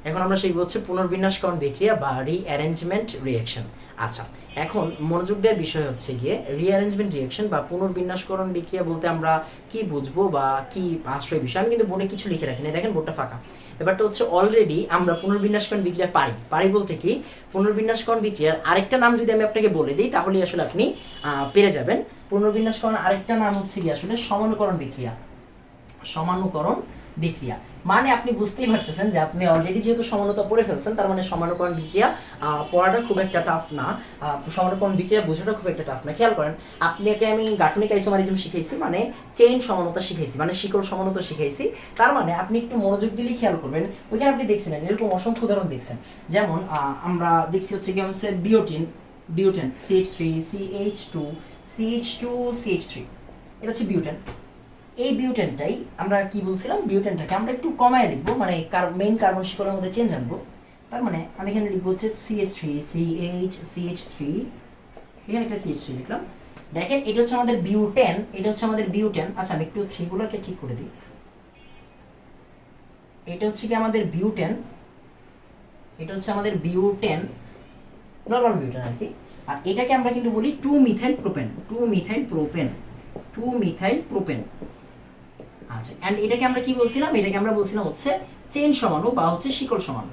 এখন আমরা শিখব হচ্ছে পুনর্বিন্যাসকরণ বিক্রিয়া বা রিঅ্যারেঞ্জমেন্ট রিঅ্যাকশন। আচ্ছা, এখন মনোযোগ দেওয়ার বিষয় হচ্ছে গিয়ে রিঅ্যারেঞ্জমেন্ট রিঅ্যাকশন বা পুনর্বিন্যাসকরণ বিক্রিয়া বলতে আমরা কি বুঝবো বা কি আশ্রয় বিষয়। আমি কিন্তু বোর্ডে কিছু লিখে রাখিনি, দেখেন বোর্ডটা ফাঁকা। ব্যাপারটা হচ্ছে অলরেডি আমরা পুনর্বিন্যাসকরণ বিক্রিয়া পারি বলতে কি পুনর্বিন্যাসকরণ বিক্রিয়ার আরেকটা নাম যদি আমি আপনাকে বলে দিই তাহলে আসলে আপনি পেরে যাবেন। পুনর্বিন্যাসকরণ আরেকটা নাম হচ্ছে কি আসলে সমানুকরণ বিক্রিয়া। সমানুকরণ বিক্রিয়া মানে আপনি বুঝতেই পারতেছেন যে আপনি অলরেডি যেহেতু সমানতা পড়ে ফেলছেন, তার মানে সমানুকরণ বিক্রিয়া পড়াটা খুব একটা টাফ না, সমানুকরণ বিক্রিয়া বোঝাটা খুব একটা টাফ না। খেয়াল করেন, আপনাকে আমি গাঠনিক আইসোমারিজম শিখাইছি, মানে চেইন সমানতা শিখাইছি, মানে শিকড় সমানতা শিখাইছি। তার মানে আপনি একটু মনোযোগ দিলেই খেয়াল করবেন, ওইখানে আপনি দেখছিলেন এরকম অসংখ্য উদাহরণ দেখছেন। যেমন আমরা দেখছি হচ্ছে কি হচ্ছে butane CH3 CH2 CH2 CH3, এটা হচ্ছে বিউটেন। এই বিউটেনটাই আমরা কি বলছিলাম, বিউটেনটাকে আমরা একটু কমায় লিখবো, মানে মেইন কার্বন শিকড়ের মধ্যে চেঞ্জ আনবো। তার মানে আমি এখানে লিখবো হচ্ছে CH3 CH3, এখানে একটা CH3 লিখলাম। দেখেন এটা হচ্ছে আমাদের বিউটেন, এটা হচ্ছে আমাদের বিউটেন। আচ্ছা, আমি একটু 3 গুলোকে ঠিক করে দিই। এটা হচ্ছে কি আমাদের বিউটেন, এটা হচ্ছে আমাদের বিউটেন, নরমাল বিউটেন আর কি। আর এটাকে আমরা কিন্তু বলি 2 মিথাইল প্রোপেন। আচ্ছা, এন্ড এটাকে আমরা কি বলছিলাম, এটাকে আমরা বলছিলাম হচ্ছে চেইন সমাণু বা হচ্ছে শিকল সমাণু,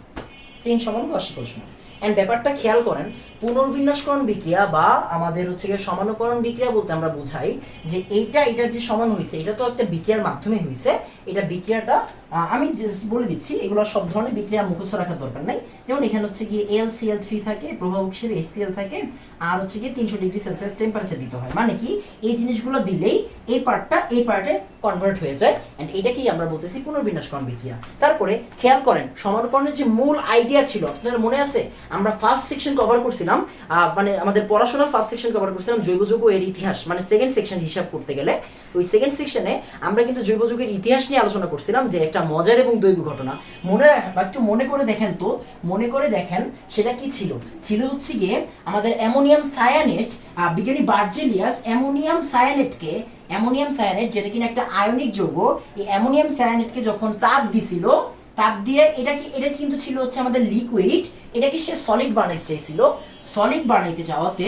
চেইন সমাণু বা শিকল সমাণু। এন্ড ব্যাপারটা খেয়াল করেন, পুনর্বিন্যাসকরণ বিক্রিয়া বা আমাদের হচ্ছে গিয়ে সমানুকরণ বিক্রিয়া বলতে আমরা বোঝাই যে এটার যে সমান হয়েছে এটা তো একটা বিক্রিয়ার মাধ্যমে হয়েছে। এটা বিক্রিয়াটা আমি জাস্ট বলে দিচ্ছি, এগুলো সব ধরনের বিক্রিয়া মুখস্থ রাখার দরকার নাই। যেমন এখানে হচ্ছে গিয়ে LCl3 থাকে, প্রভাবক হিসেবে HCl থাকে, আর হচ্ছে গিয়ে 300 ডিগ্রি সেলসিয়াস টেম্পারেচার দিতে হয়। মানে কি এই জিনিসগুলো দিলেই এই পার্টটা এই পার্টে কনভার্ট হয়ে যায়। এন্ড এটাকেই আমরা বলতেছি পুনর্বিন্যাসকরণ বিক্রিয়া। তারপরে খেয়াল করেন, সমানুকরণের যে মূল আইডিয়া ছিল আপনাদের মনে আছে, আমরা ফার্স্ট সেকশন কভার করছিলাম, মানে আমাদের পড়াশোনার ফার্স্ট সেকশন কভার করছিলাম জৈব যৌগ এর ইতিহাস, মানে সেকেন্ড সেকশন হিসাব করতে গেলে ওই সেকেন্ড সেকশনে আমরা কিন্তু জৈব যৌগের ইতিহাস নিয়ে আলোচনা করছিলাম, যে একটা মজার এবং দৈবিক ঘটনা। একটু মনে করে দেখেন তো, মনে করে দেখেন সেটা কি ছিল। ছিল হচ্ছে গিয়ে আমাদের অ্যামোনিয়াম সায়ানেট, বিজ্ঞানী বার্জেলিয়াস অ্যামোনিয়াম সায়ানেট যেটা কিনা একটা আয়নিক যৌগ, এই অ্যামোনিয়াম সায়ানেটকে যখন তাপ দিছিল, তাপ দিয়ে এটা কিন্তু ছিল হচ্ছে আমাদের লিকুইড, এটাকে সে সলিড বানাইতে চাইছিল। সলিড বানাইতে চাওয়াতে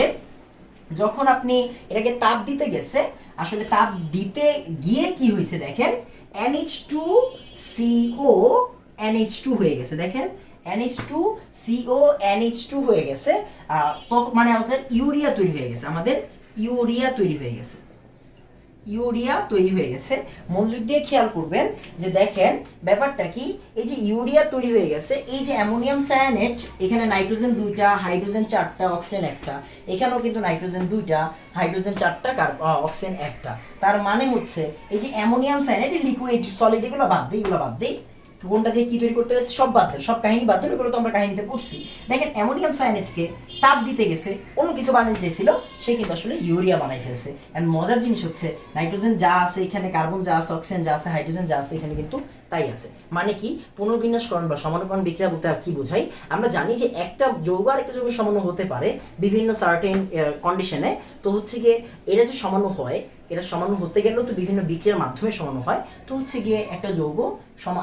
যখন আপনি এটাকে তাপ দিতে গেছে, আসলে তাপ দিতে গিয়ে কি হয়েছে দেখেন, NH2CO NH2 হয়ে গেছে। দেখেন NH2CO NH2 হয়ে গেছে, মানে আমাদের ইউরিয়া তৈরি হয়ে গেছে, ইউরিয়া তৈরি হয়ে গেছে। মনোযোগ দিয়ে খেয়াল করবেন যে দেখেন ব্যাপারটা কি, এই যে ইউরিয়া তৈরি হয়ে গেছে, এই যে অ্যামোনিয়াম সায়ানেট, এখানে নাইট্রোজেন 2টা, হাইড্রোজেন 4টা, অক্সিজেন 1টা, এখানেও কিন্তু নাইট্রোজেন 2টা, হাইড্রোজেন 4টা, অক্সিজেন 1টা। তার মানে হচ্ছে এই যে অ্যামোনিয়াম সায়ানেট, লিকুইড সলিড, এগুলো বাদ দিই, কোনটা দিয়ে কি তৈরি করতে গেছে সব বাদ দেন, সব কাহিনী বাদ দেন, এগুলো তো আমরা কাহিনীতে পড়ছি। দেখেন অ্যামোনিয়াম সায়ানেটকে তাপ দিতে গেছে, অন্য কিছু বানাতে চেয়েছিল, সে কিন্তু আসলে ইউরিয়া বানাই ফেলছে। এন্ড মজার জিনিস হচ্ছে নাইট্রোজেন যা আছে এখানে, কার্বন যা আছে, অক্সিজেন যা আছে, হাইড্রোজেন যা আছে এখানে কিন্তু তাই আছে। মানে কি পুনর্বিন্যাসকরণ বা সমানুকরণ বিক্রিয়া বলতে কি বোঝাই, আমরা জানি যে একটা যৌগ আর একটা যৌগের সমাণু হতে পারে বিভিন্ন সার্টেন কন্ডিশনে। তো হচ্ছে গিয়ে এরা যে সমাণু হয়, এরা সমাণু হতে গেলেও তো বিভিন্ন বিক্রিয়ার মাধ্যমে সমাণু হয়। তো হচ্ছে গিয়ে একটা যৌগ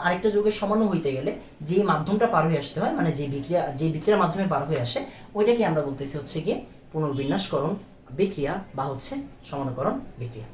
আরেকটা যৌগের সমাণু হইতে গেলে যে মাধ্যমটা পার হয়ে আসতে হয়, মানে যে বিক্রিয়ার মাধ্যমে পার হয়ে আসে, ওইটাকে আমরা বলতেছি হচ্ছে গিয়ে পুনর্বিন্যাসকরণ বিক্রিয়া বা হচ্ছে সমানুকরণ বিক্রিয়া।